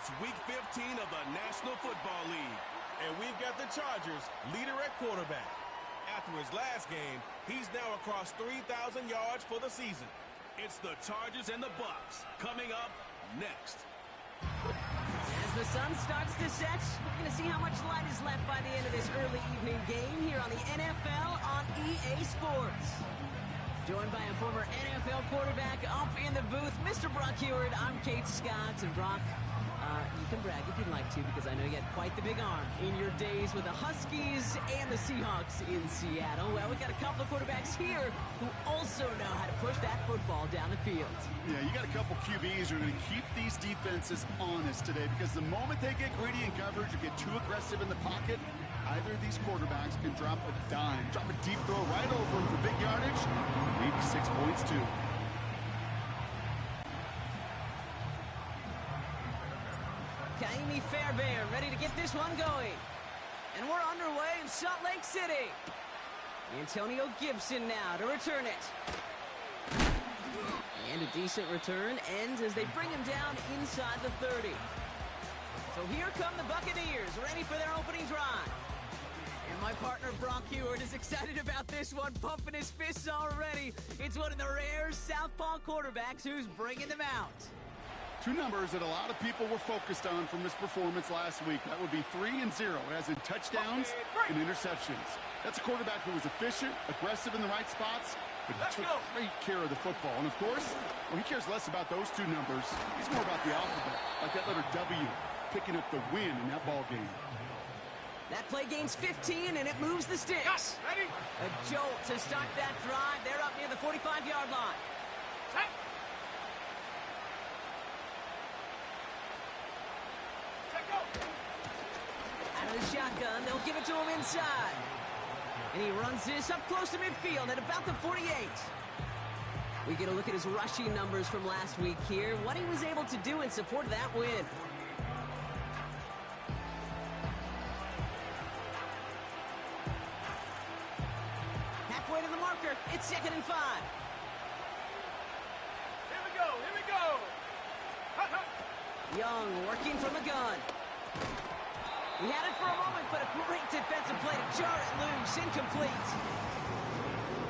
It's Week 15 of the National Football League. And we've got the Chargers leader at quarterback. After his last game, he's now across 3,000 yards for the season. It's the Chargers and the Bucks coming up next. As the sun starts to set, we're going to see how much light is left by the end of this early evening game here on the NFL on EA Sports. Joined by a former NFL quarterback up in the booth, Mr. Brock Heward. I'm Kate Scott, and Brock, you can brag if you'd like to, because I know you had quite the big arm in your days with the Huskies and the Seahawks in Seattle. Well, we got a couple of quarterbacks here who also know how to push that football down the field. Yeah, you got a couple QBs who are going to keep these defenses honest today, because the moment they get greedy in coverage or get too aggressive in the pocket, either of these quarterbacks can drop a dime, drop a deep throw right over them for big yardage, maybe 6 points too. Kaimi Fairbairn ready to get this one going. And we're underway in Salt Lake City. Antonio Gibson now to return it. And a decent return ends as they bring him down inside the 30. So here come the Buccaneers, ready for their opening drive. And my partner Brock Heward is excited about this one, pumping his fists already. It's one of the rare southpaw quarterbacks who's bringing them out. Two numbers that a lot of people were focused on from his performance last week. That would be 3 and 0, as in touchdowns and interceptions. That's a quarterback who was efficient, aggressive in the right spots, but he took great care of the football. And of course, well, he cares less about those two numbers. He's more about the alphabet, like that letter W, picking up the win in that ball game. That play gains 15, and it moves the sticks. Ready? A jolt to start that drive. They're up near the 45-yard line. Set. Out of the shotgun, they'll give it to him inside. And he runs this up close to midfield at about the 48. We get a look at his rushing numbers from last week here, what he was able to do in support of that win. Halfway to the marker, it's 2nd and 5. Here we go, here we go. Young working from the gun. He had it for a moment, but a great defensive play to jar it loose, incomplete.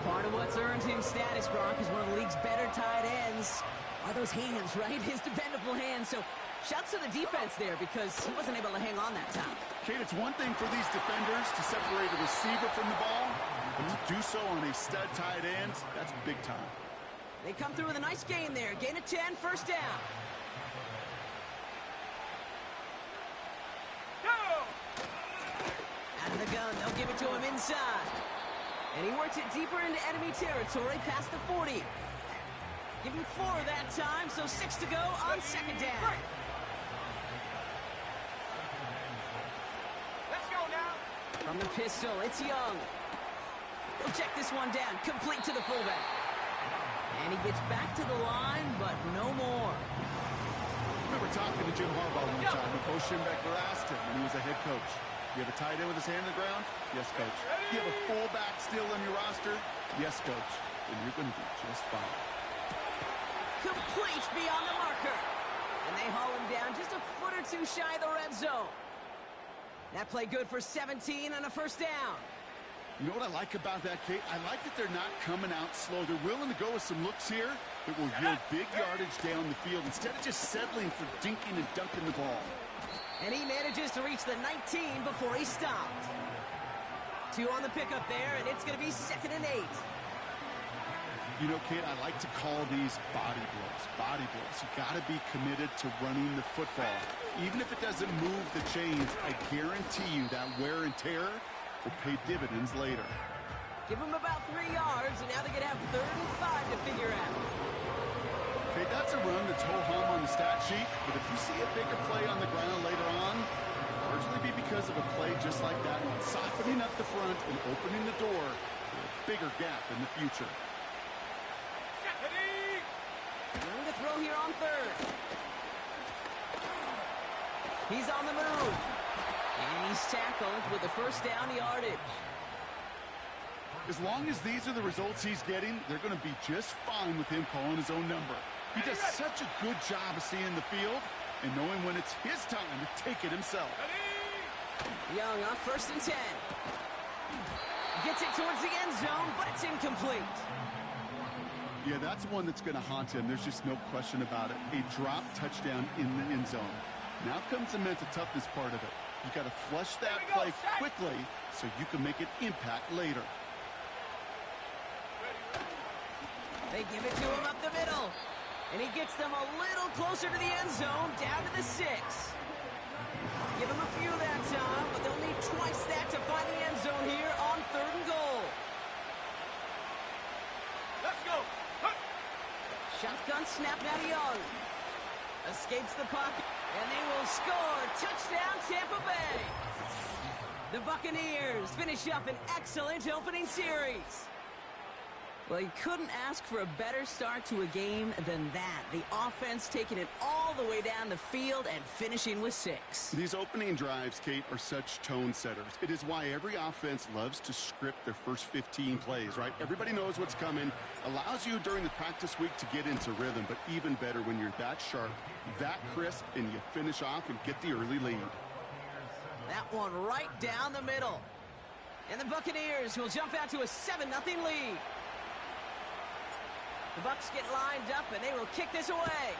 Part of what's earned him status, Brock, is one of the league's better tight ends. Are those hands, right? His dependable hands. So shouts to the defense there, because he wasn't able to hang on that time. Kate, it's one thing for these defenders to separate a receiver from the ball, but to do so on a stud tight end, that's big time. They come through with a nice gain there. Gain of 10, first down. Out of the gun, they'll give it to him inside. And he works it deeper into enemy territory past the 40. Give him 4 that time, so 6 to go on 2nd down. Let's go now. From the pistol, it's Young. He'll check this one down, complete to the fullback. And he gets back to the line, but no more. I remember talking to Jim Harbaugh one time, and Coach Schembechler asked him when he was a head coach, you have a tight end with his hand on the ground? Yes, Coach. You have a fullback still on your roster? Yes, Coach. And you're going to be just fine. Complete beyond the marker. And they haul him down just a foot or two shy of the red zone. That play good for 17 and a first down. You know what I like about that, Kate? I like that they're not coming out slow. They're willing to go with some looks here that will yield big yardage down the field instead of just settling for dinking and dunking the ball. And he manages to reach the 19 before he stopped. 2 on the pickup there, and it's going to be 2nd and 8. You know, Kate, I like to call these body blows. Body blows. You got to be committed to running the football. Even if it doesn't move the chains, I guarantee you that wear and tear will pay dividends later. Give him about 3 yards, and now they're going to have 3rd and 5 to figure out. Okay, that's a run that's ho-hum on the stat sheet, but if you see a bigger play on the ground later on, it'll largely be because of a play just like that one, softening up the front and opening the door to a bigger gap in the future. Room to throw here on 3rd. He's on the move. And he's tackled with the first down yardage. As long as these are the results he's getting, they're going to be just fine with him calling his own number. He does such a good job of seeing the field and knowing when it's his time to take it himself. Young on 1st and 10. Gets it towards the end zone, but it's incomplete. Yeah, that's one that's going to haunt him. There's just no question about it. A drop touchdown in the end zone. Now comes the mental toughness part of it. You got to flush that play quickly so you can make an impact later. They give it to him up the middle. And he gets them a little closer to the end zone, down to the 6. Give him a few that time, but they'll need twice that to find the end zone here on 3rd and goal. Let's go. Shotgun snap now to Young. Escapes the pocket, and they will score. Touchdown, Tampa Bay. The Buccaneers finish up an excellent opening series. Well, you couldn't ask for a better start to a game than that. The offense taking it all the way down the field and finishing with 6. These opening drives, Kate, are such tone setters. It is why every offense loves to script their first 15 plays, right? Everybody knows what's coming. Allows you during the practice week to get into rhythm, but even better when you're that sharp, that crisp, and you finish off and get the early lead. That one right down the middle. And the Buccaneers will jump out to a 7-0 lead. The Bucs get lined up, and they will kick this away.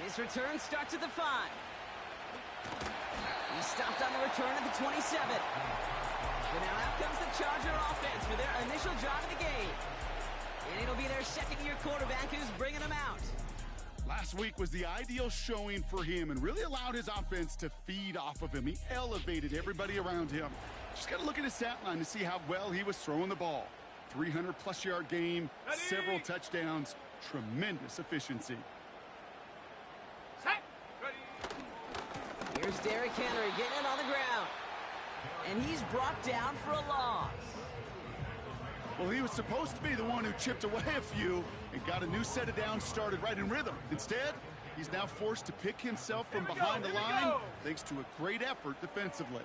His return starts at the 5. He stopped on the return at the 27. But now out comes the Charger offense for their initial drive of the game. And it'll be their second-year quarterback who's bringing them out. Last week was the ideal showing for him and really allowed his offense to feed off of him. He elevated everybody around him. Just got to look at his stat line to see how well he was throwing the ball. 300-plus yard game, several touchdowns, tremendous efficiency. Set. Ready. Here's Derrick Henry getting it on the ground. And he's brought down for a loss. Well, he was supposed to be the one who chipped away a few and got a new set of downs started right in rhythm. Instead, he's now forced to pick himself from behind the line thanks to a great effort defensively.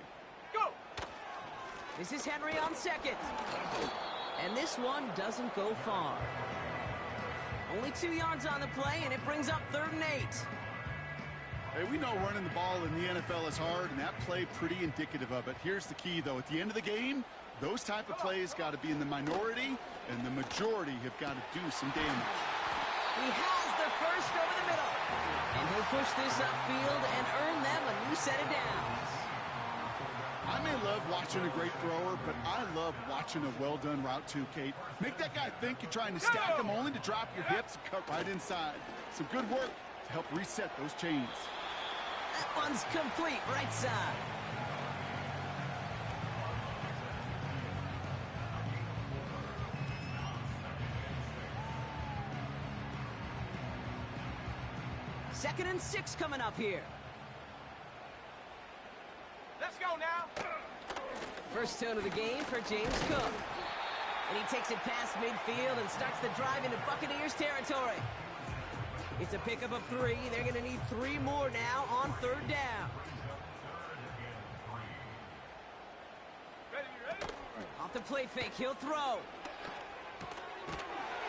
Go. This is Henry on 2nd. And this one doesn't go far. Only 2 yards on the play, and it brings up 3rd and 8. Hey, we know running the ball in the NFL is hard, and that play pretty indicative of it. Here's the key, though. At the end of the game, those type of plays got to be in the minority, and the majority have got to do some damage. He has the first over the middle. And he'll push this upfield and earn them a new set of downs. I may love watching a great thrower, but I love watching a well-done route too, Kate. Make that guy think you're trying to stack him only to drop your hips and cut right inside. Some good work to help reset those chains. That one's complete right side. Second and 6 coming up here. Let's go now. First tone of the game for James Cook. And he takes it past midfield and starts the drive into Buccaneers territory. It's a pickup of 3. They're going to need 3 more now on 3rd down. Ready. Off the play fake, he'll throw.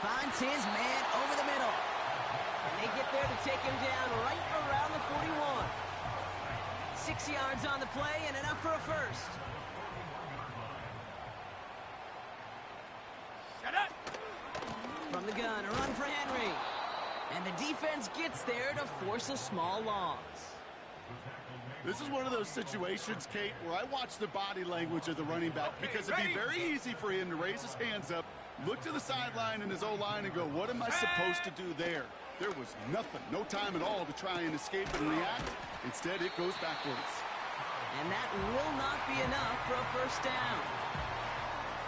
Finds his man over the middle. And they get there to take him down right around the 41. 6 yards on the play and enough for a first. Shut up. From the gun, a run for Henry. And the defense gets there to force a small loss. This is one of those situations, Kate, where I watch the body language of the running back because it'd be very easy for him to raise his hands up, look to the sideline in his O-line and go, what am I supposed to do there? There was nothing, no time at all to try and escape and react. Instead, it goes backwards. And that will not be enough for a first down.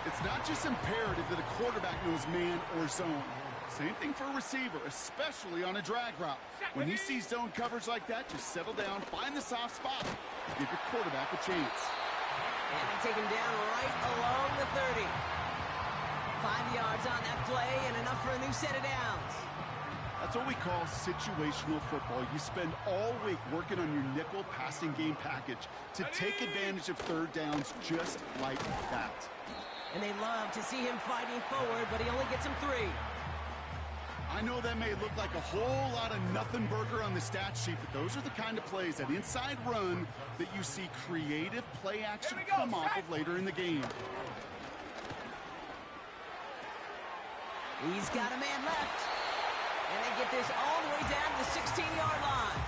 It's not just imperative that a quarterback knows man or zone. Same thing for a receiver, especially on a drag route. When he sees zone coverage like that, just settle down, find the soft spot, and give your quarterback a chance. And they take him down right along the 30. 5 yards on that play and enough for a new set of downs. That's what we call situational football. You spend all week working on your nickel passing game package to take advantage of 3rd downs just like that. And they love to see him fighting forward, but he only gets him 3. I know that may look like a whole lot of nothing burger on the stat sheet, but those are the kind of plays, that inside run, that you see creative play action come off of later in the game. He's got a man left. And they get this all the way down to the 16-yard line.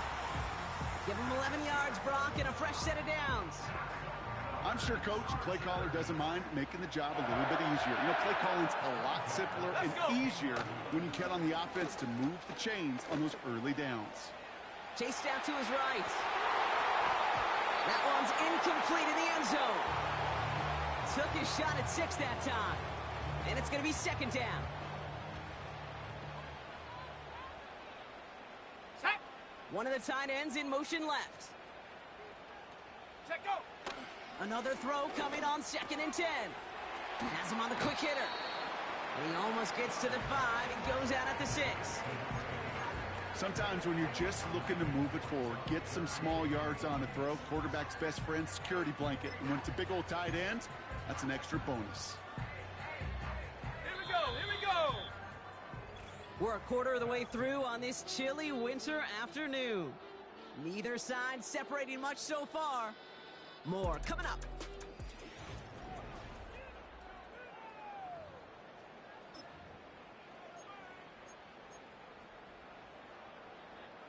Give him 11 yards, Brock, and a fresh set of downs. I'm sure Coach, play caller, doesn't mind making the job a little bit easier. You know, play calling's a lot simpler and easier when you get on the offense to move the chains on those early downs. Chased out to his right. That one's incomplete in the end zone. Took his shot at 6 that time. And it's going to be second down. Set. One of the tight ends in motion left. Set, go. Another throw coming on 2nd and 10. Has him on the quick hitter. And he almost gets to the 5 and goes out at the 6. Sometimes when you're just looking to move it forward, get some small yards on a throw, quarterback's best friend, security blanket. And when it's a big old tight end, that's an extra bonus. Here we go, here we go. We're a quarter of the way through on this chilly winter afternoon. Neither side separating much so far. More coming up.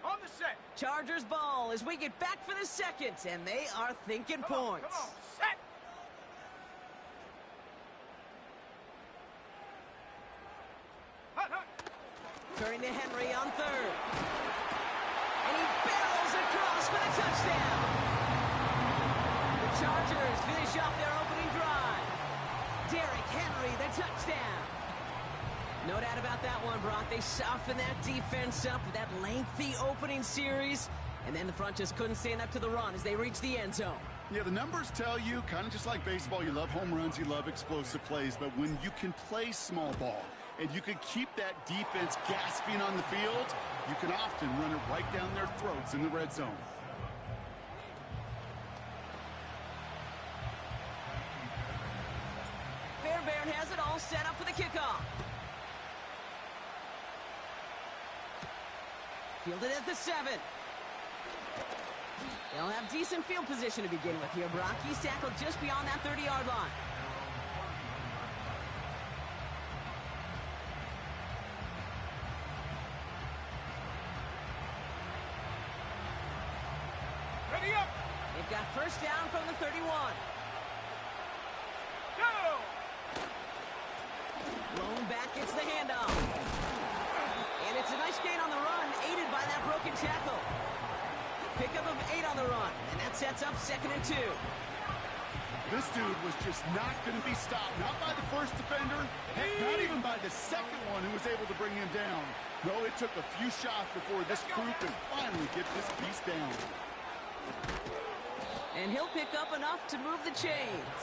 On the set. Chargers ball as we get back for the second, and they are thinking points. Come on, set. Hut, hut. Turning to Henry on 3rd. And he barrels across for the touchdown. The Chargers finish off their opening drive. Derrick Henry, the touchdown. No doubt about that one, Brock. They softened that defense up with that lengthy opening series, and then the front just couldn't stand up to the run as they reached the end zone. Yeah, the numbers tell you, kind of just like baseball, you love home runs, you love explosive plays, but when you can play small ball and you can keep that defense gasping on the field, you can often run it right down their throats in the red zone. Fairbairn has it all set up for the kickoff. Fielded at the 7. They'll have decent field position to begin with here, Brock. He's tackled just beyond that 30-yard line. Ready up. They've got first down from the 31. Go. Lone back gets the handoff. And it's a nice gain on the run, aided by that broken tackle. Pickup of 8 on the run, and that sets up 2nd and 2. This dude was just not going to be stopped, not by the first defender, heck, not even by the second one who was able to bring him down. No, it took a few shots before this group could finally get this piece down. And he'll pick up enough to move the chains.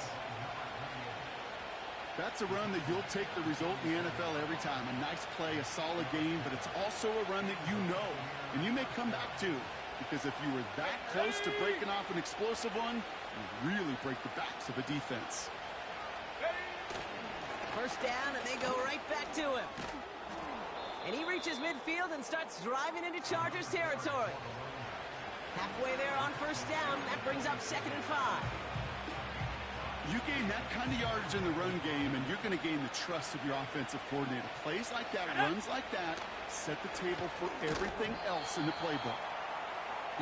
That's a run that you'll take the result in the NFL every time. A nice play, a solid game, but it's also a run that you know, and you may come back to. Because if you were that close to breaking off an explosive one, you really break the backs of a defense. First down, and they go right back to him. And he reaches midfield and starts driving into Chargers territory. Halfway there on first down, that brings up 2nd and 5. You gain that kind of yardage in the run game, and you're going to gain the trust of your offensive coordinator. Plays like that, runs like that, set the table for everything else in the playbook.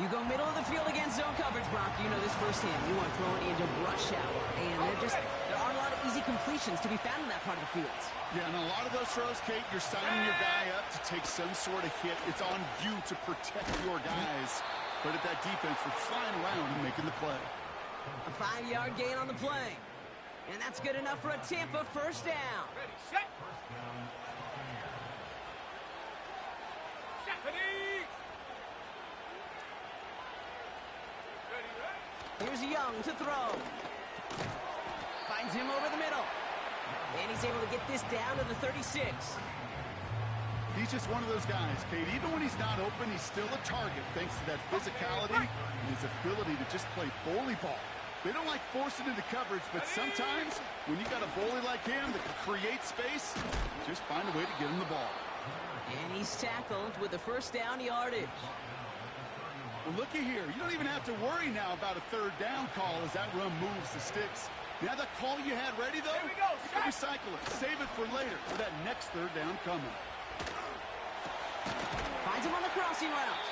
You go middle of the field against zone coverage, Brock. You know this firsthand. You want to throw it into rush hour. And there are a lot of easy completions to be found in that part of the field. Yeah, and a lot of those throws, Kate, you're signing your guy up to take some sort of hit. It's on you to protect your guys. Credit that defense for flying around and making the play. A 5-yard gain on the play. And that's good enough for a Tampa first down. Ready, set. Stephanie. Here's Young to throw. Finds him over the middle. And he's able to get this down to the 36. He's just one of those guys, Kate. Even when he's not open, he's still a target thanks to that physicality and his ability to just play bully ball. They don't like forcing into coverage, but sometimes when you got a bully like him that can create space, just find a way to get him the ball. And he's tackled with the first down yardage. Well, looky here. You don't even have to worry now about a third down call as that run moves the sticks. Now that call you had ready, though, Here we go, you can recycle it. Save it for later for that next third down coming. Finds him on the crossing route.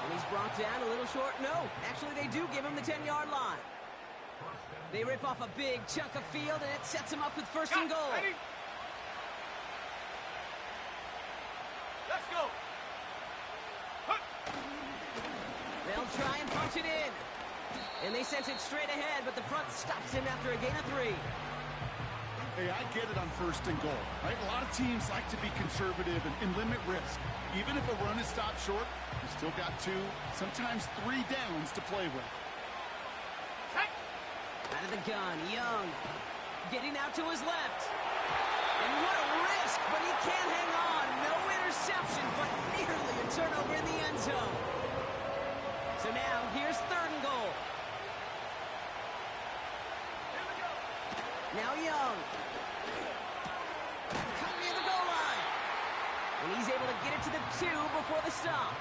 And he's brought down a little short. No, actually they do give him the 10-yard line. They rip off a big chunk of field, and it sets him up with first and goal. Ready? Let's go. They'll try and punch it in. And they sent it straight ahead, but the front stops him after a gain of 3. Hey, I get it on first and goal, right? A lot of teams like to be conservative and limit risk. Even if a run is stopped short, you still got 2, sometimes 3 downs to play with. Out of the gun, Young. Getting out to his left. And what a risk, but he can't hang on. No interception, but nearly a turnover in the end zone. So now, here's third and goal. Now Young. Come near the goal line. And he's able to get it to the 2 before the stop.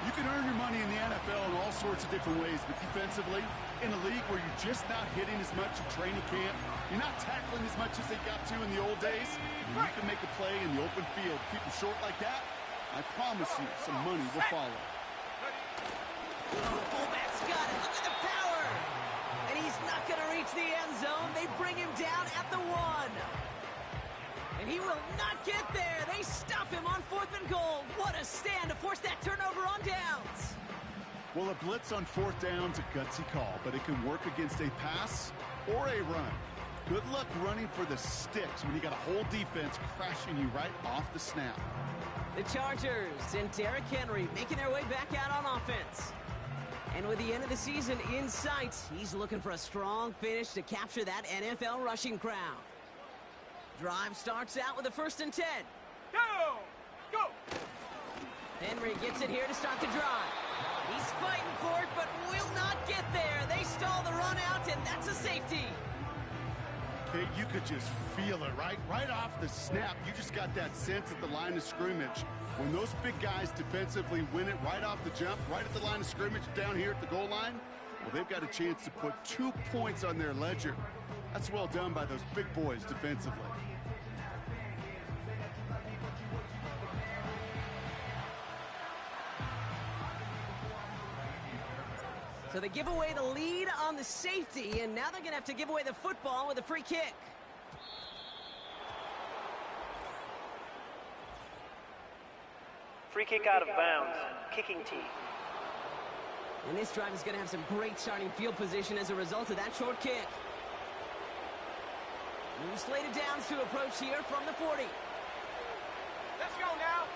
You can earn your money in the NFL in all sorts of different ways, but defensively, in a league where you're just not hitting as much in training camp, you're not tackling as much as they got to in the old days, and you can make a play in the open field. Keep them short like that, I promise you some money will follow. Oh, fullback's got it. Look at the power. And he's not going to reach the end zone. They bring him down at the 1. And he will not get there. They stop him on 4th and goal. What a stand to force that turnover on downs. Well, a blitz on 4th down's a gutsy call, but it can work against a pass or a run. Good luck running for the sticks when you got a whole defense crashing you right off the snap. The Chargers and Derrick Henry making their way back out on offense. And with the end of the season in sight, he's looking for a strong finish to capture that NFL rushing crown. Drive starts out with a 1st and 10. Go! Henry gets it here to start the drive. He's fighting for it, but will not get there. They stall the run out, and that's a safety. Okay, you could just feel it, right? Right off the snap, you just got that sense at the line of scrimmage. When those big guys defensively win it right off the jump, right at the line of scrimmage down here at the goal line, well, they've got a chance to put 2 points on their ledger. That's well done by those big boys defensively. So they give away the lead on the safety, and now they're going to have to give away the football with a free kick. Free kick out of bounds. Kicking team. And this drive is going to have some great starting field position as a result of that short kick. New slated downs to approach here from the 40. Let's go now.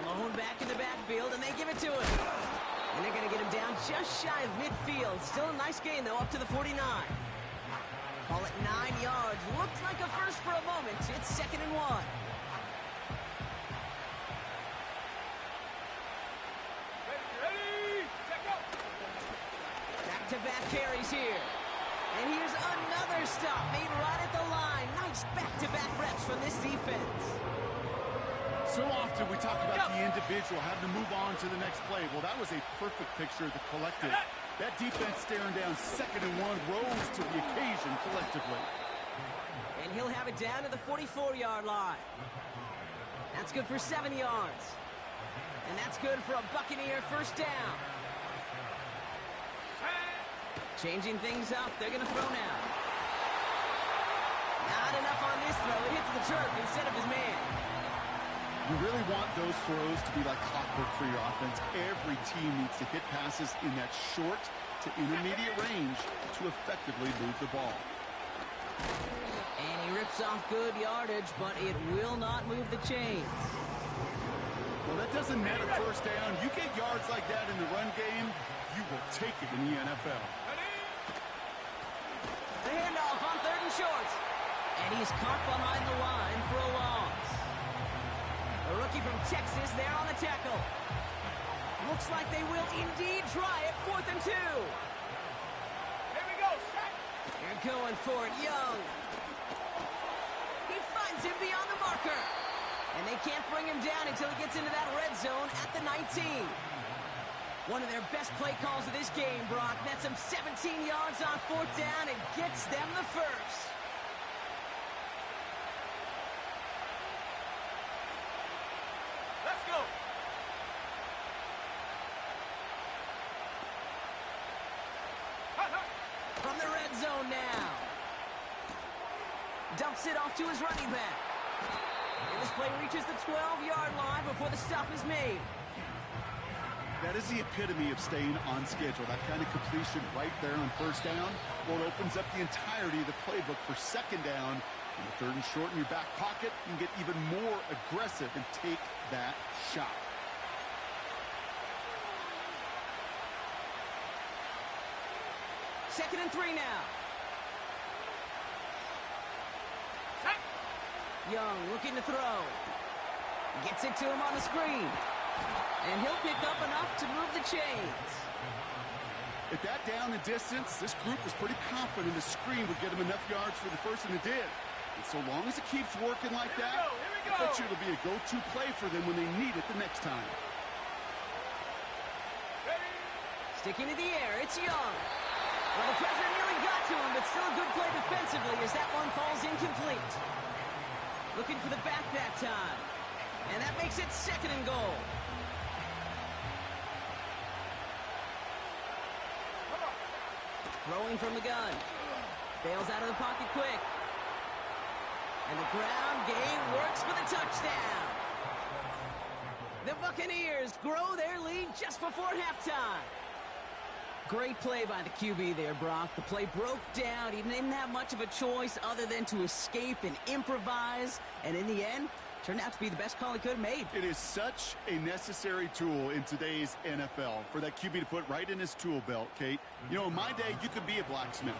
Lone back in the backfield, and they give it to him. And they're going to get him down just shy of midfield. Still a nice gain, though, up to the 49. Call it 9 yards. Looked like a first for a moment. It's 2nd and 1. Ready, check go. Back-to-back carries here. And here's another stop made right at the line. Nice back-to-back reps from this defense. So often we talk about the individual having to move on to the next play. Well, that was a perfect picture of the collective. That defense staring down 2nd and 1 rose to the occasion collectively. And he'll have it down to the 44-yard line. That's good for 7 yards. And that's good for a Buccaneer first down. Changing things up, they're going to throw now. Not enough on this throw. It hits the turf instead of his man. You really want those throws to be like clockwork for your offense. Every team needs to hit passes in that short to intermediate range to effectively move the ball. And he rips off good yardage, but it will not move the chains. Well, that doesn't matter first down. You get yards like that in the run game, you will take it in the NFL. The handoff on 3rd and short. And he's caught behind the line for a loss. The rookie from Texas there on the tackle. Looks like they will indeed try it. 4th and 2. Here we go, set. They're going for it, Young. He finds him beyond they can't bring him down until he gets into that red zone at the 19. One of their best play calls of this game, Brock. Nets him 17 yards on 4th down and gets them the first. Let's go. From the red zone now. Dumps it off to his running back. And this play reaches the 12-yard line before the stop is made. That is the epitome of staying on schedule. That kind of completion right there on 1st down. Well, it opens up the entirety of the playbook for 2nd down. In the 3rd and short in your back pocket, you can get even more aggressive and take that shot. Second and 3 now. Young looking to throw. Gets it to him on the screen. And he'll pick up enough to move the chains. At that down and distance, this group was pretty confident the screen would get him enough yards for the first, and it did. And so long as it keeps working like that, I bet you it'll be a go-to play for them when they need it the next time. Sticking to the air, it's Young. Well, the pressure nearly got to him, but still a good play defensively as that one falls incomplete. Looking for the back that time. And that makes it 2nd and goal. Throwing from the gun. Bails out of the pocket quick. And the ground game works for the touchdown. The Buccaneers grow their lead just before halftime. Great play by the QB there, Brock. The play broke down. He didn't have much of a choice other than to escape and improvise. And in the end, turned out to be the best call he could have made. It is such a necessary tool in today's NFL for that QB to put right in his tool belt, Kate. You know, in my day, you could be a blacksmith,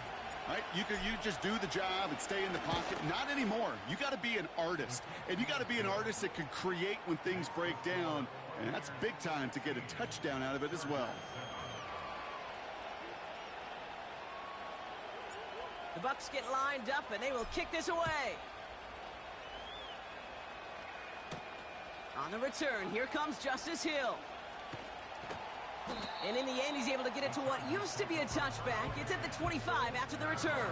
right? You just do the job and stay in the pocket. Not anymore. You got to be an artist. And you got to be an artist that can create when things break down. And that's big time to get a touchdown out of it as well. The Bucs get lined up, and they will kick this away. On the return, here comes Justice Hill. And in the end, he's able to get it to what used to be a touchback. It's at the 25 after the return.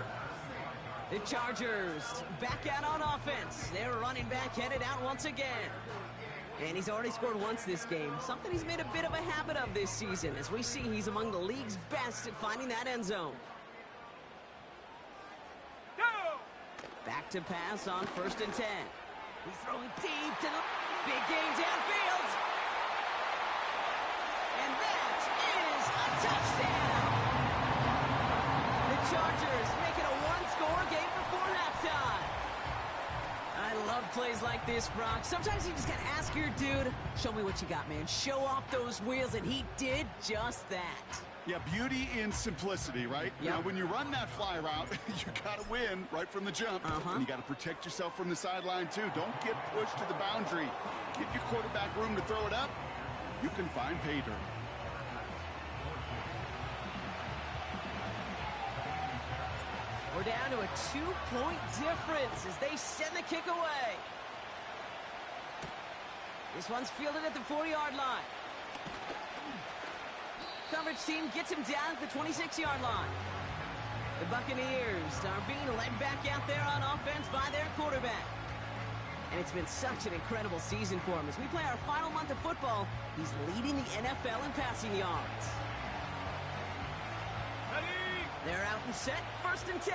The Chargers back out on offense. Their running back headed out once again. And he's already scored once this game, something he's made a bit of a habit of this season. As we see, he's among the league's best at finding that end zone. Back to pass on 1st and 10. He's throwing deep to the big game downfield. And that is a touchdown. The Chargers make it a one-score game before halftime. I love plays like this, Brock. Sometimes you just got to ask your dude, show me what you got, man. Show off those wheels, and he did just that. Yeah, beauty in simplicity, right? Yep. Now, when you run that fly route, you got to win right from the jump. And you got to protect yourself from the sideline, too. Don't get pushed to the boundary. Give your quarterback room to throw it up. You can find pay dirt. We're down to a 2-point difference as they send the kick away. This one's fielded at the 4-yard line. Coverage team gets him down at the 26-yard line. The Buccaneers are being led back out there on offense by their quarterback. And it's been such an incredible season for him. As we play our final month of football, he's leading the NFL in passing yards. Ready? They're out and set, 1st and 10.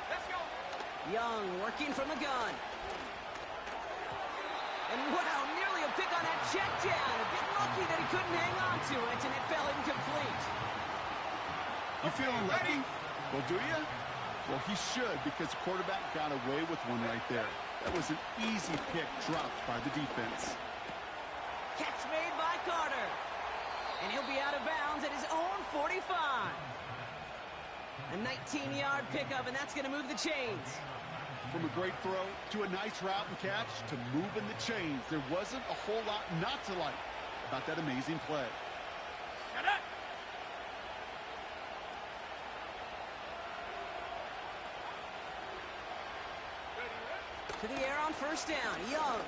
Let's go. Young working from the gun. And wow, nearly a pick on that check down. A bit lucky that he couldn't hang on to it, and it fell incomplete. You feeling lucky? Well, do you? Well, he should, because the quarterback got away with one right there. That was an easy pick dropped by the defense. Catch made by Carter. And he'll be out of bounds at his own 45. A 19-yard pickup, and that's going to move the chains. From a great throw to a nice route and catch to moving the chains. There wasn't a whole lot not to like about that amazing play. Shut up. Ready? To the air on first down. Young.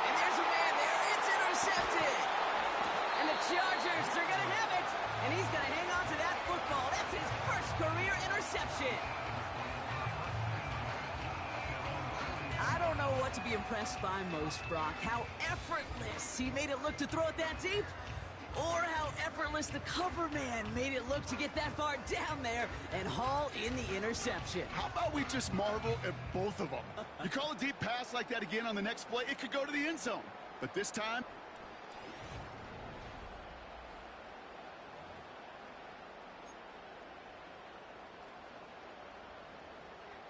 And there's a man there. It's intercepted. And the Chargers, they're going to have it. And he's going to hang on to that football. That's his first career interception. I don't know what to be impressed by most, Brock. How effortless he made it look to throw it that deep, or how effortless the cover man made it look to get that far down there and haul in the interception. How about we just marvel at both of them? You call a deep pass like that again on the next play, it could go to the end zone. But this time...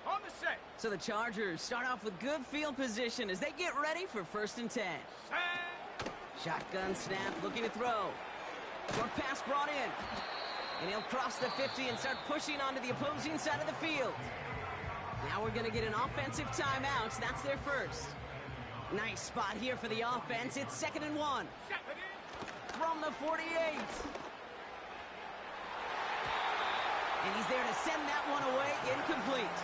On the set. So the Chargers start off with good field position as they get ready for 1st and 10. Set. Shotgun snap, looking to throw. Short pass brought in. And he'll cross the 50 and start pushing onto the opposing side of the field. Now we're going to get an offensive timeout. That's their first. Nice spot here for the offense. It's 2nd and 1. From the 48. And he's there to send that one away, incomplete.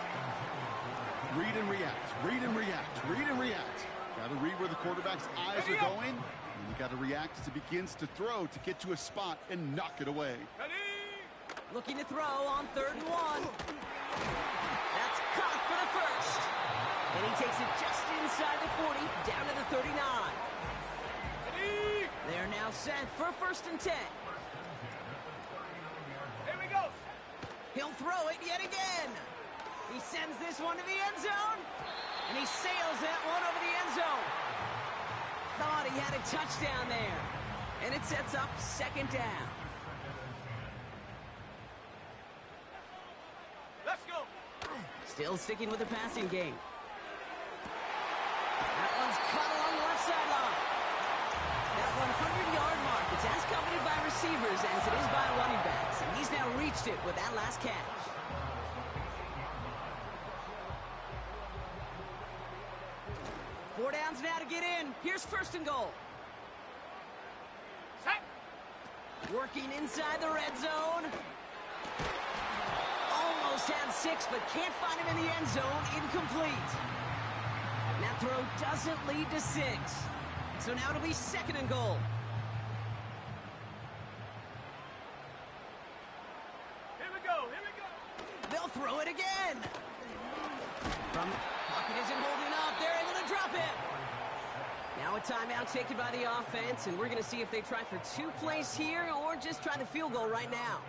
Read and react, read and react, read and react. Got to read where the quarterback's eyes are going, and you got to react as it begins to throw to get to a spot and knock it away. Looking to throw on 3rd and 1. That's caught for the first. And he takes it just inside the 40, down to the 39. They're now set for 1st and 10. Here we go. He'll throw it yet again. He sends this one to the end zone. And he sails that one over the end zone. Thought he had a touchdown there. And it sets up 2nd down. Let's go. Still sticking with the passing game. That one's caught along the left sideline. That 100-yard mark, it's as coveted by receivers as it is by running backs. And he's now reached it with that last catch. Four downs now to get in. Here's 1st and goal. Set. Working inside the red zone. Almost had 6, but can't find him in the end zone. Incomplete. And that throw doesn't lead to 6. So now it'll be 2nd and goal. Here we go. Here we go. They'll throw it again. From pocket isn't holding up. They're able to drop it. Now a timeout taken by the offense, and we're going to see if they try for 2 plays here or just try the field goal right now.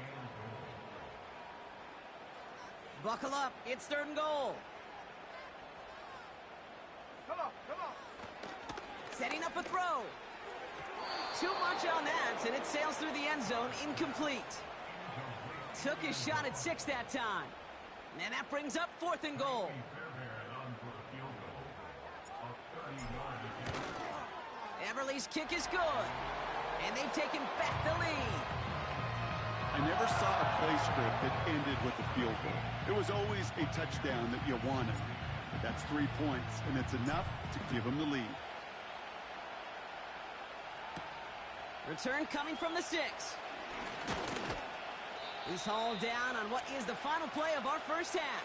Buckle up. It's 3rd and goal. Come on. Come on. Setting up a throw. Too much on that, and it sails through the end zone, incomplete. Took his shot at 6 that time. And that brings up 4th and goal. Everly's kick is good. And they've taken back the lead. I never saw a play script that ended with a field goal. It was always a touchdown that you wanted. But that's 3 points, and it's enough to give them the lead. Return coming from the 6. He's hauled down on what is the final play of our first half.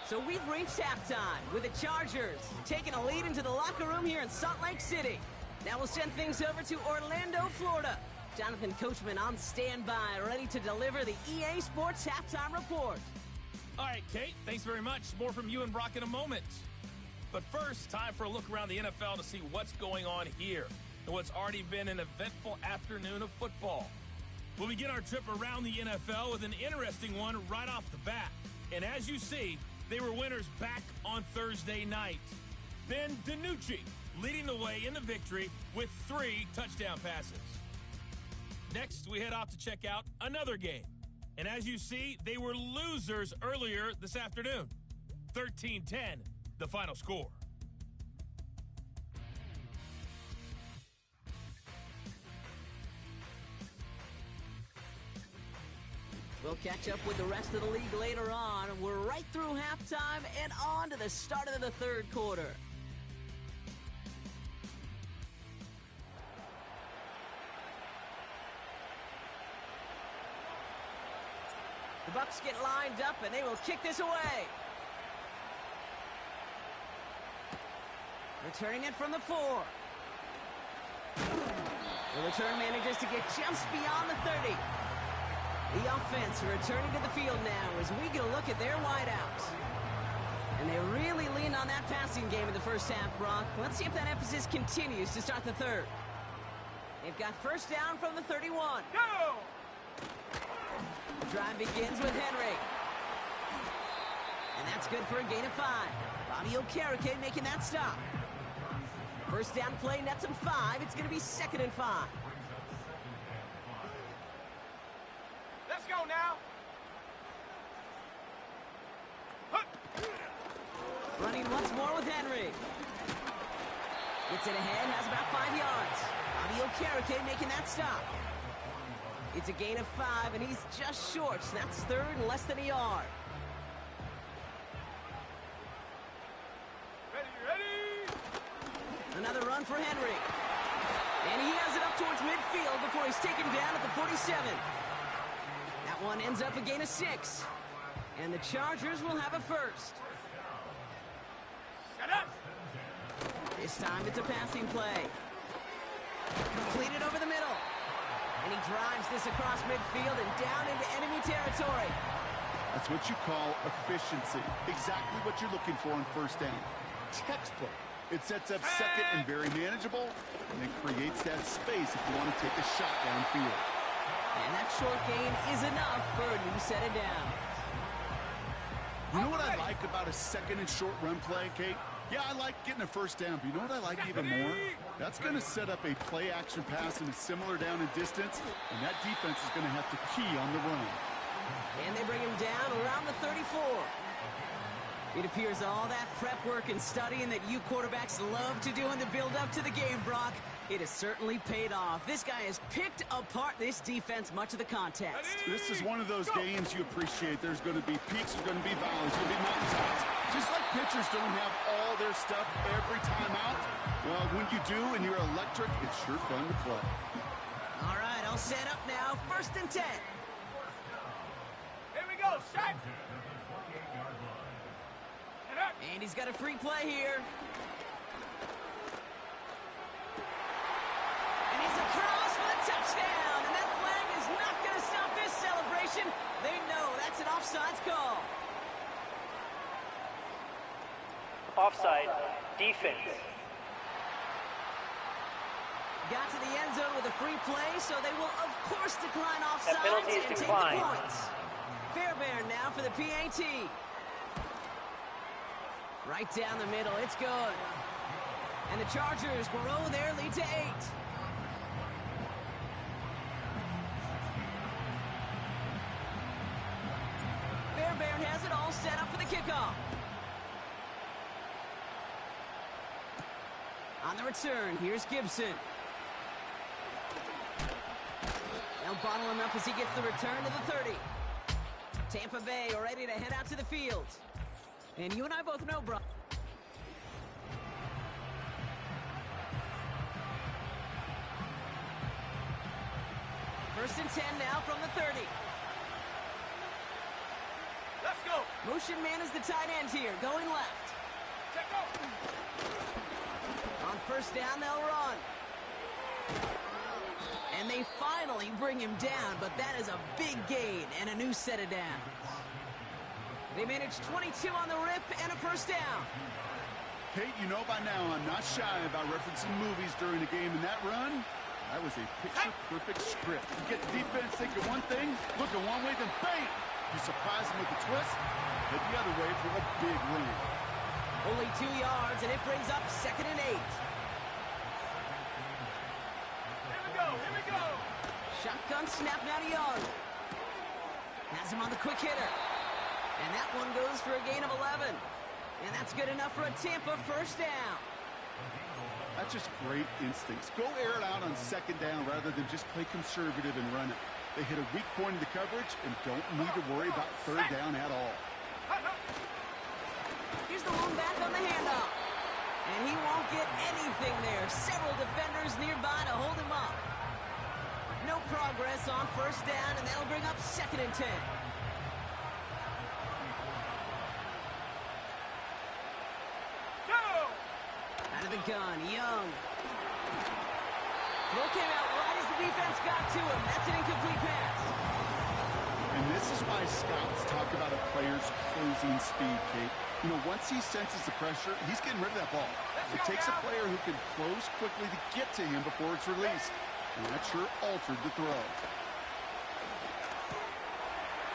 So we've reached halftime with the Chargers taking a lead into the locker room here in Salt Lake City. Now we'll send things over to Orlando, Florida. Jonathan Coachman on standby, ready to deliver the EA Sports Halftime Report. All right, Kate, thanks very much. More from you and Brock in a moment. But first, time for a look around the NFL to see what's going on here and what's already been an eventful afternoon of football. We'll begin our trip around the NFL with an interesting one right off the bat. And as you see, they were winners back on Thursday night. Ben DiNucci leading the way in the victory with 3 touchdown passes. Next, we head off to check out another game. And as you see, they were losers earlier this afternoon. 13-10, the final score. We'll catch up with the rest of the league later on. We're right through halftime and on to the start of the 3rd quarter. The Bucs get lined up and they will kick this away. Returning it from the 4. The return manages to get just beyond the 30. The offense returning to the field now as we get a look at their wideouts. And they really leaned on that passing game in the first half, Brock. Let's see if that emphasis continues to start the third. They've got first down from the 31. Go! Drive begins with Henry. And that's good for a gain of 5. Bobby Okereke making that stop. First down play nets him 5. It's going to be 2nd and 5. Let's go now. Running once more with Henry. Gets it ahead, has about 5 yards. Bobby Okereke making that stop. It's a gain of 5, and he's just short. So that's 3rd and less than a yard. Ready. Another run for Henry. And he has it up towards midfield before he's taken down at the 47. That one ends up a gain of 6. And the Chargers will have a first. Shut up. This time it's a passing play. Completed over the middle. And he drives this across midfield and down into enemy territory. That's what you call efficiency. Exactly what you're looking for on first down. Textbook. It sets up second and very manageable, and it creates that space if you want to take a shot downfield. And that short gain is enough for a new set of downs. You know what I like about a second and short run play, Kate? Yeah, I like getting a first down, but you know what I like even more? That's going to set up a play-action pass in a similar down and distance, and that defense is going to have to key on the run. And they bring him down around the 34. It appears all that prep work and studying that you quarterbacks love to do in the build-up to the game, Brock, it has certainly paid off. This guy has picked apart this defense much of the contest. This is one of those games you appreciate. There's going to be peaks, there's going to be valleys, there's going to be mountaintops. Just like pitchers don't have all their stuff every time out, well, when you do and you're electric, it's sure fun to play. All right, all set up now. 1st and 10. Here we go. Shot. And he's got a free play here. And he's across for the touchdown. And that flag is not going to stop this celebration. They know that's an offsides call. Offside. Defense. Got to the end zone with a free play, so they will, of course, decline That offsides penalty is and take declined. the points. Fairbairn now for the PAT. Right down the middle, it's good. And the Chargers grow their lead to 8. Fairbairn has it all set up for the kickoff. On the return, here's Gibson. They'll bottle him up as he gets the return to the 30. Tampa Bay are ready to head out to the field. And you and I both know, bro. First and 10 now from the 30. Let's go. Motion man is the tight end here, going left. Check out. On first down, they'll run. And they finally bring him down, but that is a big gain and a new set of downs. They managed 22 on the rip and a first down. Kate, you know by now I'm not shy about referencing movies during a game, and that run, that was a picture-perfect script. You get the defense thinking one thing, looking one way, then bam! You surprise them with a twist, head the other way for a big win. Only 2 yards, and it brings up 2nd and 8. Here we go. Here we go. Shotgun snap now to Young. Has him on the quick hitter. And that one goes for a gain of 11. And that's good enough for a Tampa first down. That's just great instincts. Go air it out on 2nd down rather than just play conservative and run it. They hit a weak point in the coverage and don't need to worry about 3rd down at all. Here's the lone back on the handoff. And he won't get anything there. Several defenders nearby to hold him up. No progress on first down, and that'll bring up 2nd and 10. Out of the the gun. Young. Throw came out right as the defense got to him. That's an incomplete pass. And this is why scouts talk about a player's closing speed, Kate. You know, once he senses the pressure, he's getting rid of that ball. It takes a player who can close quickly to get to him before it's released. And that sure altered the throw.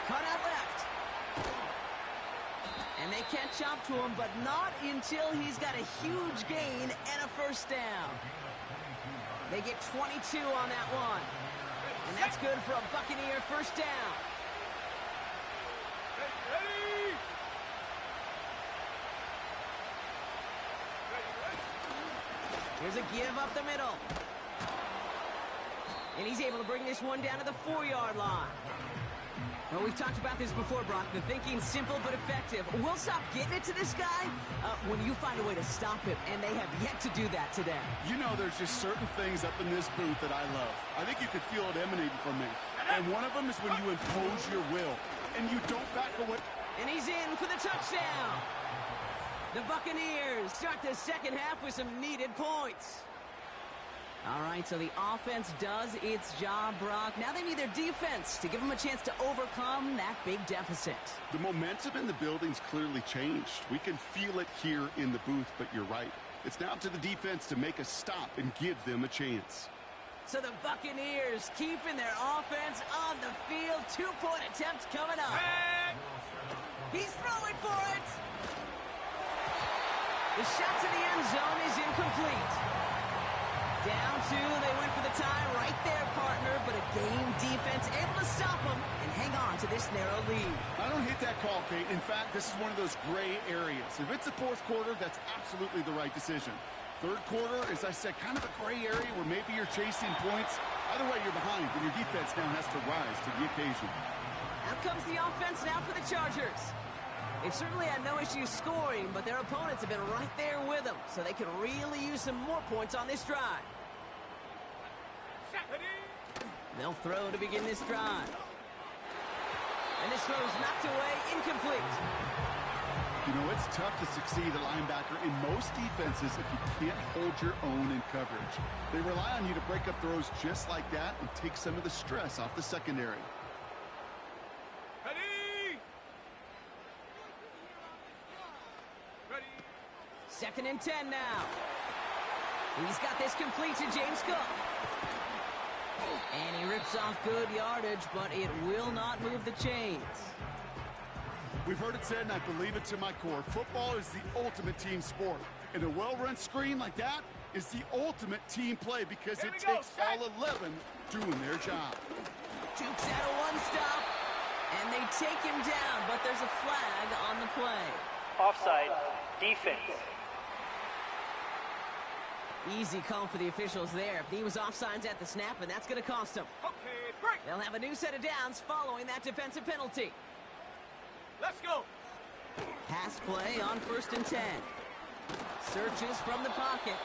Cut out left. And they catch up to him, but not until he's got a huge gain and a first down. They get 22 on that one. And that's good for a Buccaneer first down. Here's a give up the middle. And he's able to bring this one down to the 4-yard line. Well, we've talked about this before, Brock. The thinking's simple but effective. We'll stop getting it to this guy when you find a way to stop him, and they have yet to do that today. You know, there's just certain things up in this booth that I love. I think you could feel it emanating from me. And one of them is when you impose your will, and you don't back away. And he's in for the touchdown. The Buccaneers start the second half with some needed points. All right, so the offense does its job, Brock. Now they need their defense to give them a chance to overcome that big deficit. The momentum in the building's clearly changed. We can feel it here in the booth, but you're right. It's now up to the defense to make a stop and give them a chance. So the Buccaneers keeping their offense on the field. 2-point attempt coming up. He's throwing for it. The shot to the end zone is incomplete. Down 2, they went for the tie right there, partner, but a game defense able to stop them and hang on to this narrow lead. I don't hate that call, Kate. In fact, this is one of those gray areas. If it's the fourth quarter, that's absolutely the right decision. Third quarter, as I said, kind of a gray area where maybe you're chasing points. Either way, you're behind, and your defense now has to rise to the occasion. Out comes the offense now for the Chargers. They've certainly had no issues scoring, but their opponents have been right there with them, so they can really use some more points on this drive. They'll throw to begin this drive. And this throw's knocked away, incomplete. You know, it's tough to succeed at linebacker in most defenses if you can't hold your own in coverage. They rely on you to break up throws just like that and take some of the stress off the secondary. Second and 10 now. He's got this complete to James Cook. And he rips off good yardage, but it will not move the chains. We've heard it said, and I believe it to my core. Football is the ultimate team sport. And a well-run screen like that is the ultimate team play because it takes all 11 doing their job. Dukes out of one stop, and they take him down, but there's a flag on the play. Offside, defense. Easy call for the officials there. He was offsides at the snap, and that's going to cost them. Okay, break. They'll have a new set of downs following that defensive penalty. Let's go. Pass play on 1st and 10. Searches from the pocket.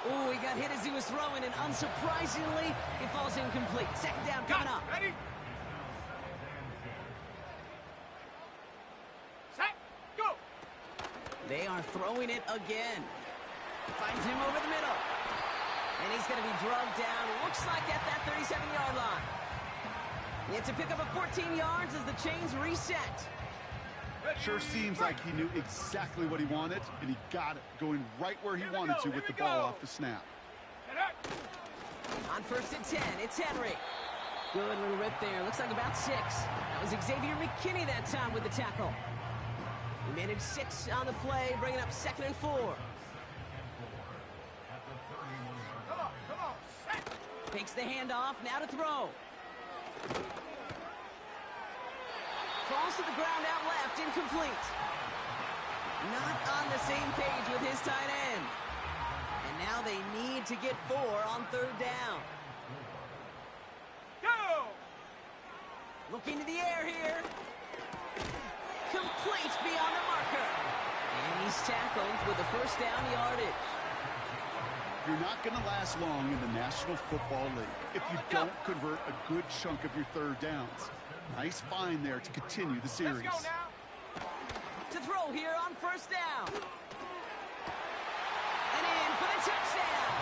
Ooh, he got hit as he was throwing, and unsurprisingly, it falls incomplete. Second down coming up. Ready? Set, go. They are throwing it again. Finds him over the middle. And he's going to be drugged down, looks like at that 37-yard line. It's a pickup of 14 yards as the chains reset. Sure seems like he knew exactly what he wanted, and he got it, going right where he wanted to with the ball off the snap. On 1st and 10, it's Henry. Good little rip there. Looks like about 6. That was Xavier McKinney that time with the tackle. He managed 6 on the play, bringing up 2nd and 4. Takes the handoff, now to throw. Falls to the ground out left, incomplete. Not on the same page with his tight end. And now they need to get 4 on 3rd down. Go! Looking to the air here. Complete beyond the marker. And he's tackled with the 1st down yardage. You're not going to last long in the National Football League if you don't convert a good chunk of your 3rd downs. Nice find there to continue the series. Let's go now. To throw here on 1st down. And in for the touchdown!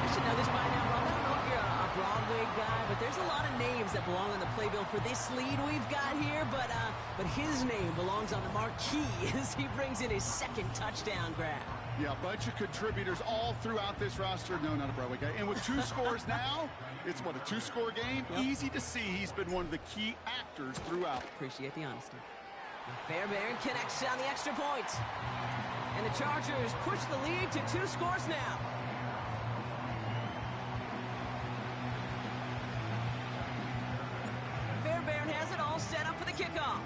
I should know this by now, Rob. I don't know if you're a Broadway guy, but there's a lot of names that belong on the playbill for this lead we've got here, but his name belongs on the marquee as he brings in his second touchdown grab. Yeah, a bunch of contributors all throughout this roster. No, not a Broadway guy. And with 2 scores now, it's what, a 2-score game? Yep. Easy to see he's been one of the key actors throughout. Appreciate the honesty. Fairbairn connects on the extra point. And the Chargers push the lead to 2 scores now. Fairbairn has it all set up for the kickoff.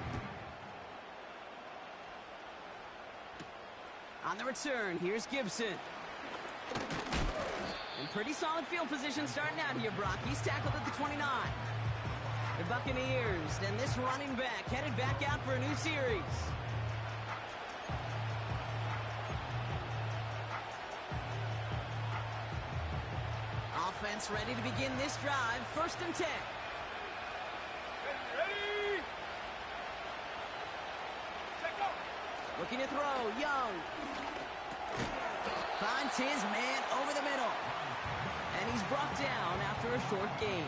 On the return, here's Gibson. In pretty solid field position starting out here, Brock. He's tackled at the 29. The Buccaneers and this running back headed back out for a new series. Offense ready to begin this drive. 1st and 10. Ready? Set, go. Looking to throw, Young. Finds his man over the middle. And he's brought down after a short gain.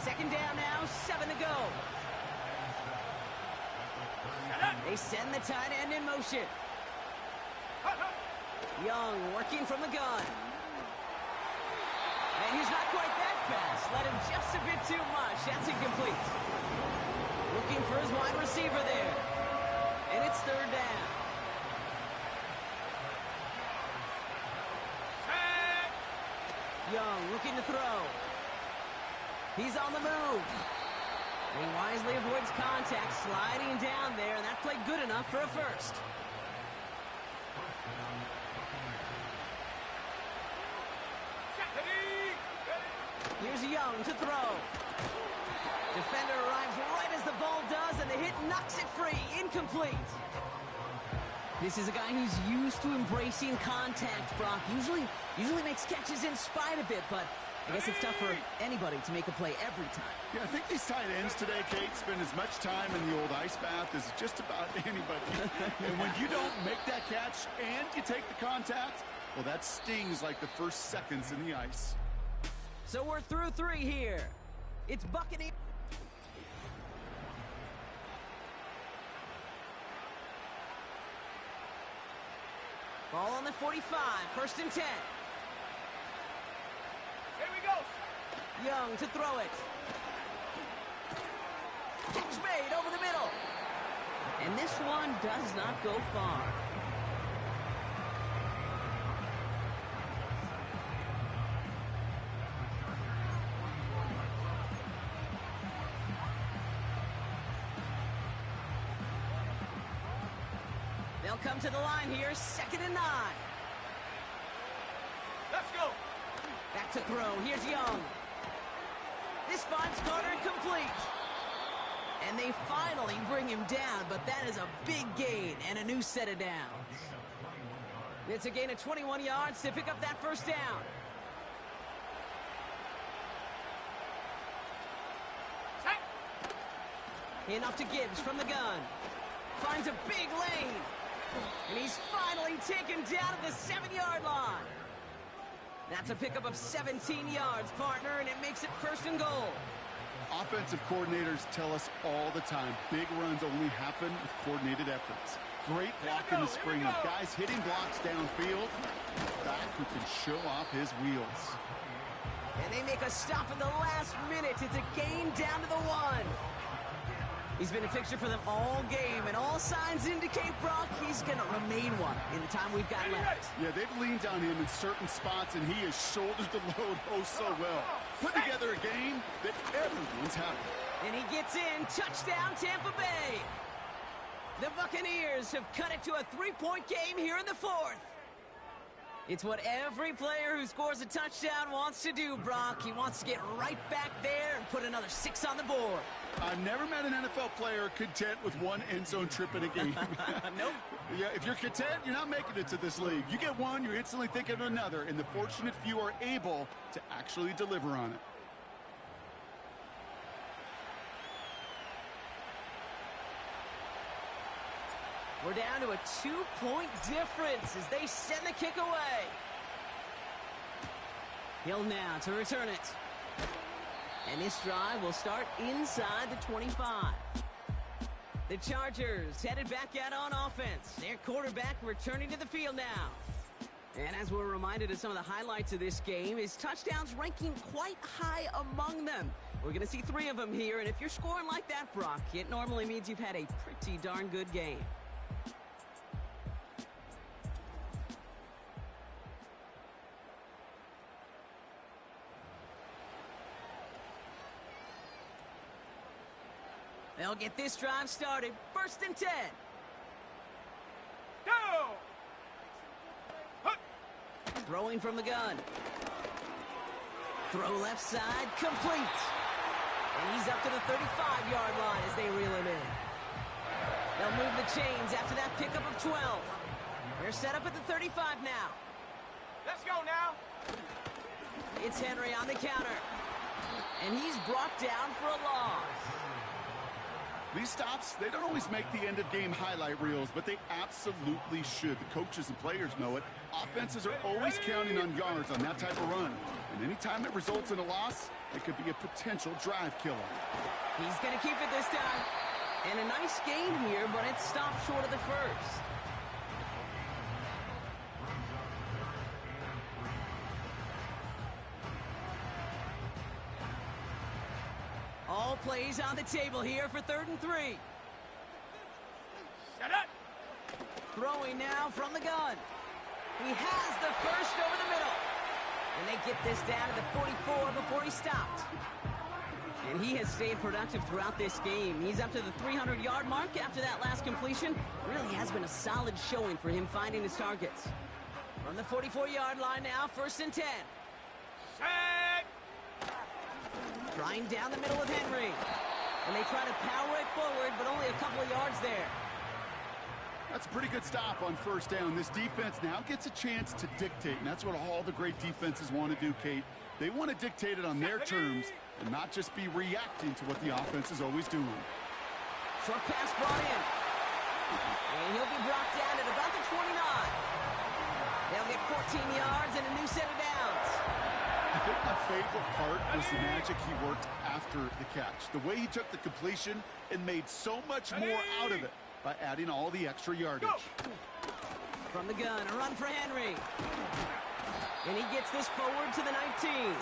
2nd down now, 7 to go. They send the tight end in motion. Young working from the gun. And he's not quite that fast. Let him just a bit too much. That's incomplete. Looking for his wide receiver there. And it's 3rd down. Young looking to throw. He's on the move. And he wisely avoids contact, sliding down there, and that played good enough for a first. Here's Young to throw. Defender arrives right as the ball does, and the hit knocks it free. Incomplete. This is a guy who's used to embracing contact, Brock. Usually makes catches in spite of it, but I guess it's tough for anybody to make a play every time. Yeah, I think these tight ends today, Kate, spend as much time in the old ice bath as just about anybody. And when you don't make that catch and you take the contact, well, that stings like the first seconds in the ice. So we're through 3 here. It's Buccaneers. Ball on the 45, 1st and 10. Here we go. Young to throw it. Catch made over the middle. And this one does not go far. They'll come to the line here, 2nd and 9. Let's go. Back to throw. Here's Young. This finds Carter complete. And they finally bring him down, but that is a big gain and a new set of downs. It's a gain of 21 yards to pick up that 1st down. Enough to Gibbs from the gun. Finds a big lane. And he's finally taken down at the 7-yard line. That's a pickup of 17 yards, partner, and it makes it 1st and goal. Offensive coordinators tell us all the time, big runs only happen with coordinated efforts. Great block in the spring with guys hitting blocks downfield. Back who can show off his wheels. And they make a stop in the last minute. It's a gain down to the 1. He's been a fixture for them all game, and all signs indicate, Brock, he's going to remain one in the time we've got left. Yeah, they've leaned on him in certain spots, and he has shouldered the load oh so well. Put together a game that everyone's happy. And he gets in. Touchdown, Tampa Bay. The Buccaneers have cut it to a 3-point game here in the 4th. It's what every player who scores a touchdown wants to do, Brock. He wants to get right back there and put another 6 on the board. I've never met an NFL player content with one end zone trip in a game. Nope. Yeah, if you're content, you're not making it to this league. You get one, you're instantly thinking of another, and the fortunate few are able to actually deliver on it. We're down to a 2-point difference as they send the kick away. Hill now to return it. And this drive will start inside the 25. The Chargers headed back out on offense. Their quarterback returning to the field now. And as we're reminded of some of the highlights of this game, his touchdowns ranking quite high among them. We're going to see 3 of them here, and if you're scoring like that, Brock, it normally means you've had a pretty darn good game. They'll get this drive started. 1st and 10. Go! Throwing from the gun. Throw left side, complete. And he's up to the 35-yard line as they reel him in. They'll move the chains after that pickup of 12. They're set up at the 35 now. Let's go now. It's Henry on the counter. And he's brought down for a loss. These stops, they don't always make the end-of-game highlight reels, but they absolutely should. The coaches and players know it. Offenses are always counting on yards on that type of run. And anytime it results in a loss, it could be a potential drive killer. He's going to keep it this time. And a nice gain here, but it stopped short of the first. All plays on the table here for 3rd and 3. Set up. Throwing now from the gun. He has the first over the middle. And they get this down to the 44 before he stopped. And he has stayed productive throughout this game. He's up to the 300-yard mark after that last completion. Really has been a solid showing for him finding his targets. From the 44-yard line now, 1st and 10. Set. Trying down the middle with Henry. And they try to power it forward, but only a couple of yards there. That's a pretty good stop on 1st down. This defense now gets a chance to dictate, and that's what all the great defenses want to do, Kate. They want to dictate it on their terms and not just be reacting to what the offense is always doing. Short pass brought in. And he'll be brought down at about the 29. They'll get 14 yards and a new set of downs. I think my favorite part was the magic he worked after the catch. The way he took the completion and made so much more out of it by adding all the extra yardage. From the gun, a run for Henry. And he gets this forward to the 19.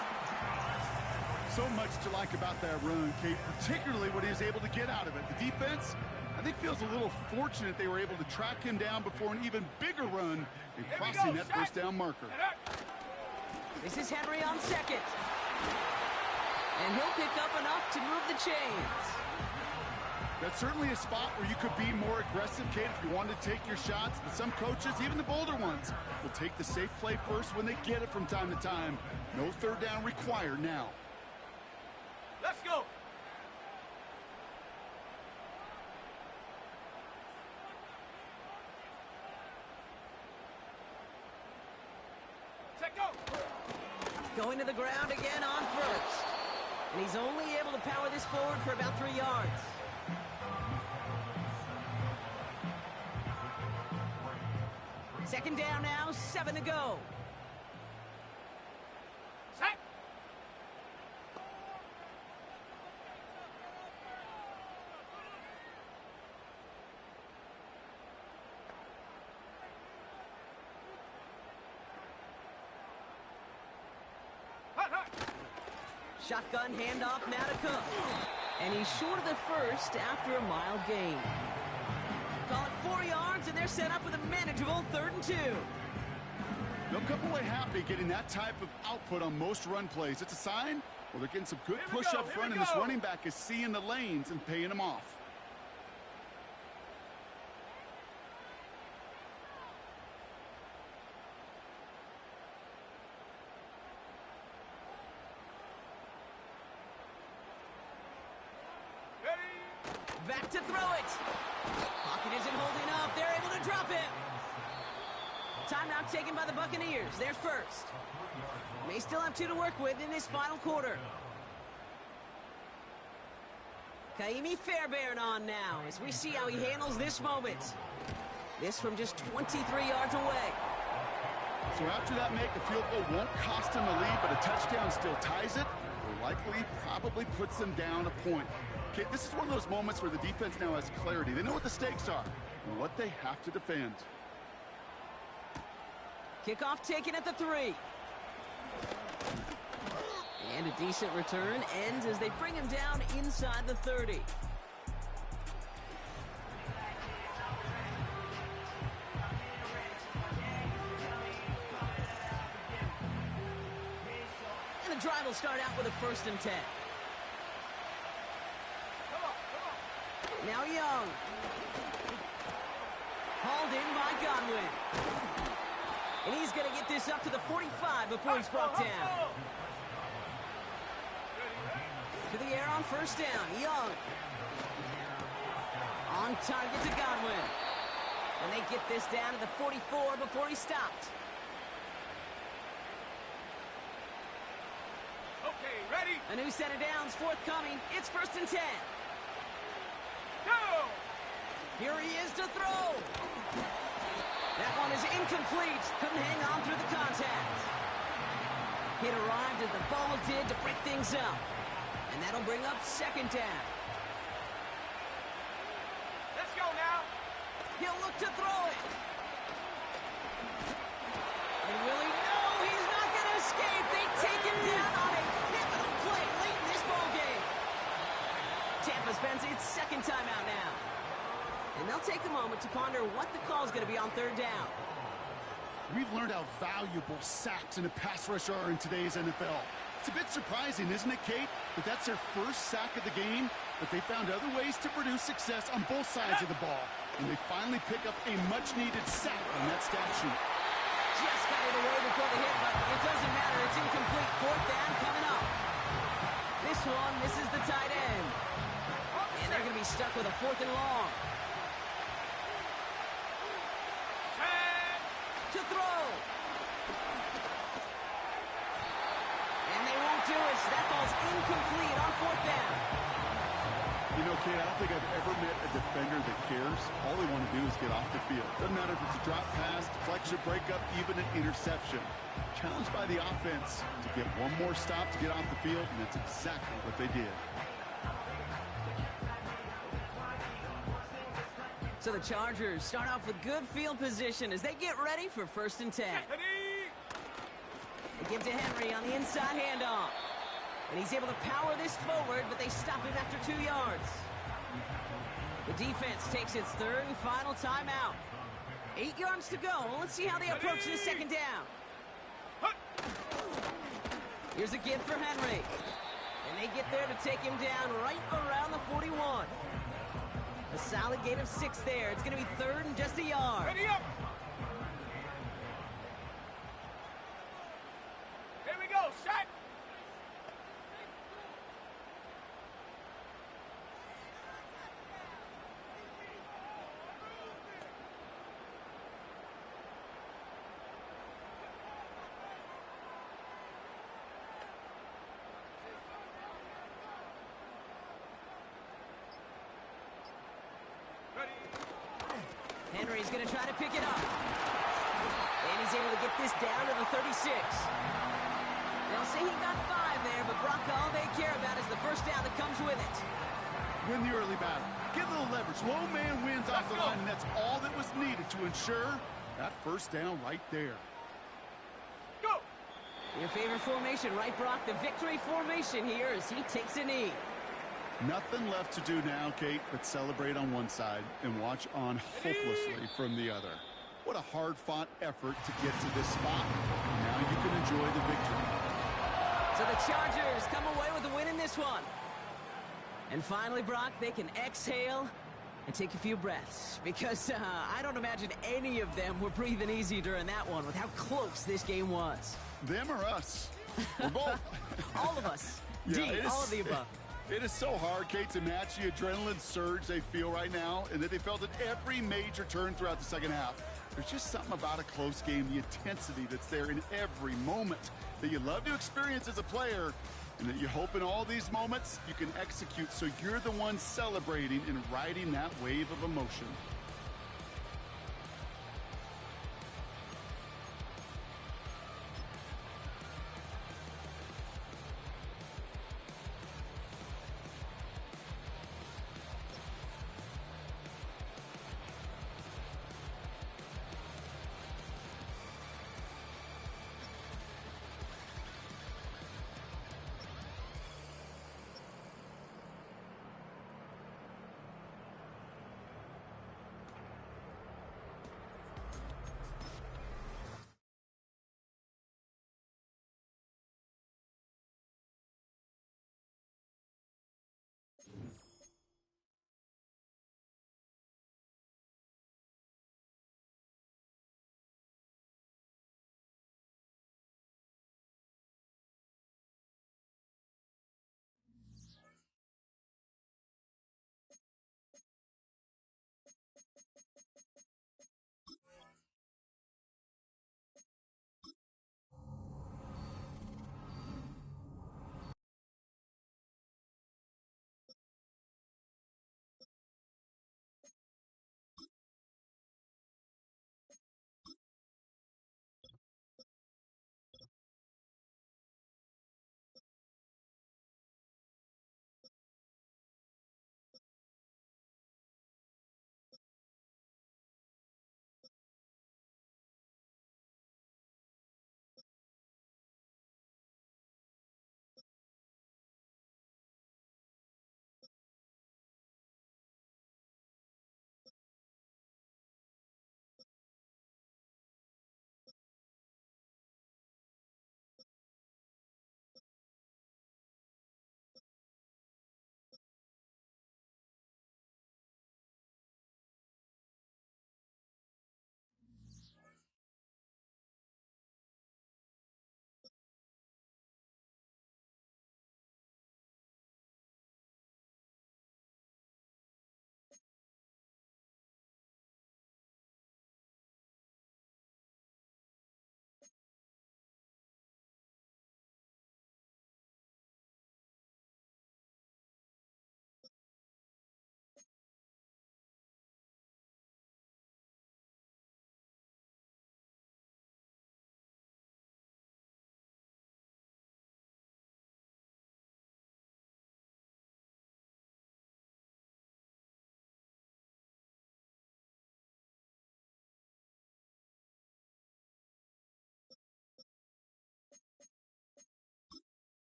So much to like about that run, Kate, particularly what he was able to get out of it. The defense, I think, feels a little fortunate they were able to track him down before an even bigger run and crossing that 1st down marker. This is Henry on 2nd. And he'll pick up enough to move the chains. That's certainly a spot where you could be more aggressive, Kate, if you wanted to take your shots. But some coaches, even the bolder ones, will take the safe play first when they get it from time to time. No 3rd down required now. Let's go. Check go. Going to the ground again on 1st. And he's only able to power this forward for about 3 yards. Second down now, 7 to go. Set. Shotgun handoff now to Cook. And he's short of the first after a mild gain. Call it 4 yards, and they're set up with a manageable 3rd and 2. They'll come away happy getting that type of output on most run plays. It's a sign, well, they're getting some good push up front, and this running back is seeing the lanes and paying them off. Back to throw it. Pocket isn't holding up. They're able to drop him. Timeout taken by the Buccaneers. They're first. They still have 2 to work with in this final quarter. Kaimi Fairbairn on now as we see how he handles this moment. This from just 23 yards away. So after that make, a field goal won't cost them a lead, but a touchdown still ties it, or likely probably puts them down a point. Okay, this is one of those moments where the defense now has clarity. They know what the stakes are and what they have to defend. Kickoff taken at the 3. And a decent return ends as they bring him down inside the 30. And the drive will start out with a 1st and 10. Now Young. Hauled in by Godwin. And he's going to get this up to the 45 before he's brought down. To the air on 1st down. Young. On target to Godwin. And they get this down to the 44 before he stopped. Okay, ready? A new set of downs forthcoming. It's 1st and 10. Go! Here he is to throw. That one is incomplete. Couldn't hang on through the contact. Hit arrived as the ball did to break things up. And that'll bring up 2nd down. Let's go now. He'll look to throw it. And will he? No, he's not going to escape. They take him down on a pivotal play late in this ball game. Tampa spends its 2nd timeout now. And they'll take a moment to ponder what the call is going to be on 3rd down. We've learned how valuable sacks in a pass rush are in today's NFL. It's a bit surprising, isn't it, Kate, that that's their first sack of the game, but they found other ways to produce success on both sides of the ball. And they finally pick up a much-needed sack on that stat sheet. Just got it away before the hit, but it doesn't matter. It's incomplete. 4th down coming up. This one misses the tight end. And they're going to be stuck with a 4th and long. To throw. And they won't do it. So that ball's incomplete on 4th down. You know, Kate, I don't think I've ever met a defender that cares. All they want to do is get off the field. Doesn't matter if it's a drop pass, deflection, breakup, even an interception. Challenged by the offense to get one more stop to get off the field, and that's exactly what they did. So the Chargers start off with good field position as they get ready for 1st and 10. They give to Henry on the inside handoff. And he's able to power this forward, but they stop him after 2 yards. The defense takes its 3rd and final timeout. 8 yards to go. Well, let's see how they approach this 2nd down. Here's a give for Henry. And they get there to take him down right around the 41. A solid gain of 6 there. It's going to be 3rd and just a yard. Ready up. Here we go. Set. Henry's going to try to pick it up. And he's able to get this down to the 36. They'll say he got 5 there, but Brock, all they care about is the 1st down that comes with it. Win the early battle. Get a little leverage. Low man wins off the line, and that's all that was needed to ensure that 1st down right there. Go! Your favorite formation, right, Brock? The victory formation here as he takes a knee. Nothing left to do now, Kate, but celebrate on one side and watch on hopelessly from the other. What a hard-fought effort to get to this spot. Now you can enjoy the victory. So the Chargers come away with a win in this one. And finally, Brock, they can exhale and take a few breaths. Because I don't imagine any of them were breathing easy during that one with how close this game was. Them or us? We're both. All of us. Yeah, D, all of the above. It is so hard, Kate, to match the adrenaline surge they feel right now and that they felt at every major turn throughout the second half. There's just something about a close game, the intensity that's there in every moment that you love to experience as a player, and that you hope in all these moments you can execute so you're the one celebrating and riding that wave of emotion.